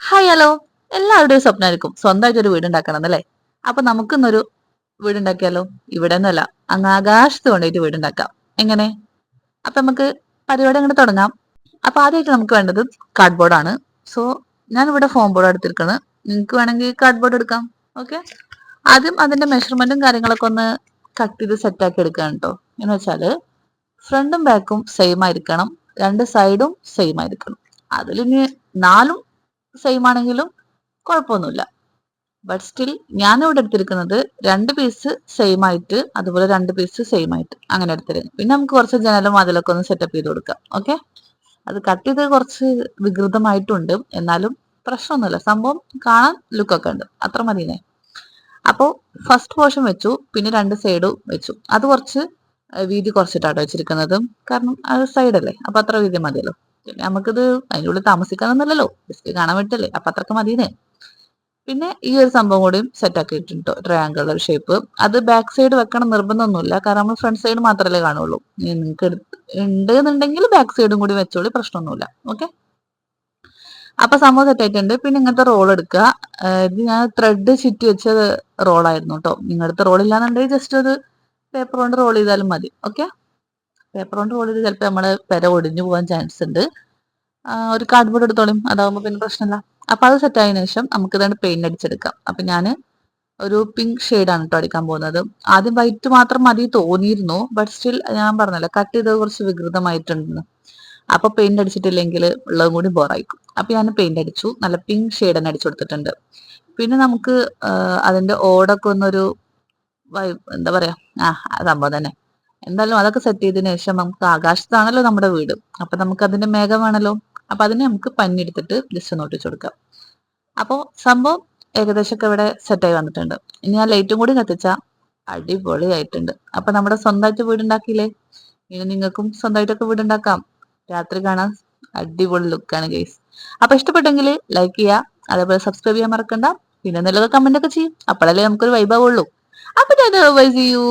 Hi hello. എല്ലാവരുടെയും സ്വപ്നമായിരിക്കും സ്വന്തമായിട്ട് ഒരു വീടുണ്ടാക്കണം എന്നല്ലേ? അപ്പൊ നമുക്കിന്നൊരു വീടുണ്ടാക്കിയാലോ? ഇവിടെ നിന്നല്ല, അങ്ങ് ആകാശത്ത് കൊണ്ടുപോയിട്ട് വീടുണ്ടാക്കാം. എങ്ങനെ? അപ്പൊ നമുക്ക് പരിപാടി അങ്ങോട്ട് തുടങ്ങാം. അപ്പൊ ആദ്യമായിട്ട് നമുക്ക് വേണ്ടത് കാർഡ്ബോർഡ് ആണ്. സോ ഞാൻ ഇവിടെ ഫോം ബോർഡ് എടുത്തിരിക്കുന്നത്. നിങ്ങൾക്ക് വേണമെങ്കിൽ കാർഡ്ബോർഡ് എടുക്കാം. ഓക്കെ. ആദ്യം അതിന്റെ മെഷർമെന്റും കാര്യങ്ങളൊക്കെ ഒന്ന് കട്ട് ചെയ്ത് സെറ്റ് ആക്കി എടുക്കുകയാണ് കേട്ടോ. എന്ന് വെച്ചാല് ഫ്രണ്ടും ബാക്കും സെയിം ആയിരിക്കണം, രണ്ട് സൈഡും സെയിം ആയിരിക്കണം. അതിലിനി നാലും സെയിം ആണെങ്കിലും കുഴപ്പമൊന്നുമില്ല. ബട്ട് സ്റ്റിൽ ഞാൻ ഇവിടെ എടുത്തിരിക്കുന്നത് രണ്ട് പീസ് സെയിം ആയിട്ട്, അതുപോലെ രണ്ട് പീസ് സെയിം ആയിട്ട് അങ്ങനെ എടുത്തിരുന്നു. പിന്നെ നമുക്ക് കുറച്ച് ജനലും അതിലൊക്കെ ഒന്ന് സെറ്റപ്പ് ചെയ്ത് കൊടുക്കാം. ഓക്കെ. അത് കട്ട് ചെയ്ത് കുറച്ച് വികൃതമായിട്ടുണ്ട്, എന്നാലും പ്രശ്നമൊന്നുമില്ല. സംഭവം കാണാൻ ലുക്കൊക്കെ ഉണ്ട്, അത്ര മതിനെ. അപ്പോൾ ഫസ്റ്റ് പോർഷൻ വെച്ചു, പിന്നെ രണ്ട് സൈഡും വെച്ചു. അത് കുറച്ച് വീതി കുറച്ചിട്ടാട്ടോ വെച്ചിരിക്കുന്നത്, കാരണം അത് സൈഡല്ലേ, അപ്പൊ അത്ര വീതി മതിയല്ലോ. പിന്നെ നമുക്കിത് അതിൻ്റെ ഉള്ളിൽ താമസിക്കാനൊന്നുമല്ലല്ലോ, ജസ്റ്റ് കാണാൻ വേണ്ടിട്ടല്ലേ, അപ്പൊ അത്രക്ക് മതിയെന്നേ. പിന്നെ ഈ ഒരു സംഭവം കൂടിയും സെറ്റ് ആക്കിയിട്ടുണ്ട്, ട്രയാങ്കിൾ ഷേപ്പ്. അത് ബാക്ക് സൈഡ് വെക്കണം നിർബന്ധമൊന്നുമില്ല, കാരണം നമ്മൾ ഫ്രണ്ട് സൈഡ് മാത്രമല്ലേ കാണുള്ളൂ. നിങ്ങൾക്ക് ഉണ്ട് എന്നുണ്ടെങ്കിൽ ബാക്ക് സൈഡും കൂടി വെച്ചോളി, പ്രശ്നമൊന്നുമില്ല. ഓക്കെ. അപ്പൊ സംഭവം സെറ്റ് ആയിട്ടുണ്ട്. പിന്നെ ഇങ്ങനത്തെ റോൾ എടുക്കുക. ഇത് ഞാൻ ത്രെഡ് ചുറ്റി വെച്ച റോളായിരുന്നു കേട്ടോ. നിങ്ങളുടെ റോൾ ഇല്ലാന്നുണ്ടെങ്കിൽ ജസ്റ്റ് ഒരു പേപ്പർ കൊണ്ട് റോൾ ചെയ്താലും മതി. ഓക്കെ. പേപ്പർ കൊണ്ട് റോൾ ചെയ്ത് ചിലപ്പോൾ നമ്മള് പെര ഒടിഞ്ഞു പോകാൻ ചാൻസ് ഉണ്ട്. ഒരു കാർഡ്ബോർഡ് എടുത്തോളും, അതാവുമ്പോൾ പിന്നെ പ്രശ്നമില്ല. അപ്പൊ അത് സെറ്റ് ആയതിനു ശേഷം നമുക്ക് ഇതാണ് പെയിന്റ് അടിച്ചെടുക്കാം. അപ്പൊ ഞാൻ ഒരു പിങ്ക് ആണ് കേട്ടോ അടിക്കാൻ പോകുന്നത്. ആദ്യം വൈറ്റ് മാത്രം മതി തോന്നിയിരുന്നു, ബട്ട് സ്റ്റിൽ ഞാൻ പറഞ്ഞല്ലോ കട്ട് ചെയ്ത് കുറച്ച് വികൃതമായിട്ടുണ്ടെന്ന്. അപ്പൊ പെയിന്റ് അടിച്ചിട്ടില്ലെങ്കിൽ ഉള്ളതും കൂടി ബോറായിരിക്കും. അപ്പൊ ഞാൻ പെയിന്റ് അടിച്ചു, നല്ല പിങ്ക് ഷെയ്ഡ് തന്നെ അടിച്ചു കൊടുത്തിട്ടുണ്ട്. പിന്നെ നമുക്ക് അതിന്റെ ഓടൊക്കെ ഒന്നൊരു എന്താ പറയാ, സംഭവം തന്നെ. എന്തായാലും അതൊക്കെ സെറ്റ് ചെയ്തതിനു ശേഷം നമുക്ക് ആകാശത്താണല്ലോ നമ്മുടെ വീട്, അപ്പൊ നമുക്ക് അതിന്റെ മേഘം വേണമല്ലോ. അപ്പൊ അതിനെ നമുക്ക് പഞ്ഞി എടുത്തിട്ട് ജസ്റ്റ് ഒന്ന് ഒട്ടിച്ചു കൊടുക്കാം. അപ്പോ സംഭവം ഏകദേശമൊക്കെ ഇവിടെ സെറ്റായി വന്നിട്ടുണ്ട്. ഇനി ആ ലൈറ്റും കൂടി കത്തിച്ചാ അടിപൊളിയായിട്ടുണ്ട്. അപ്പൊ നമ്മുടെ സ്വന്തമായിട്ട് വീടുണ്ടാക്കിയില്ലേ? ഇനി നിങ്ങൾക്കും സ്വന്തമായിട്ടൊക്കെ വീടുണ്ടാക്കാം. രാത്രി കാണാൻ അടിപൊളി ലുക്കാണ് ഗൈസ്. അപ്പൊ ഇഷ്ടപ്പെട്ടെങ്കിൽ ലൈക്ക് ചെയ്യുക, അതേപോലെ സബ്സ്ക്രൈബ് ചെയ്യാൻ മറക്കണ്ട. പിന്നെ നല്ലത് കമന്റ് ഒക്കെ ചെയ്യും, അപ്പോഴല്ലേ നമുക്കൊരു വൈബാവുള്ളൂ. അപ്പൊ ഞാൻ ബൈ, സീ യു.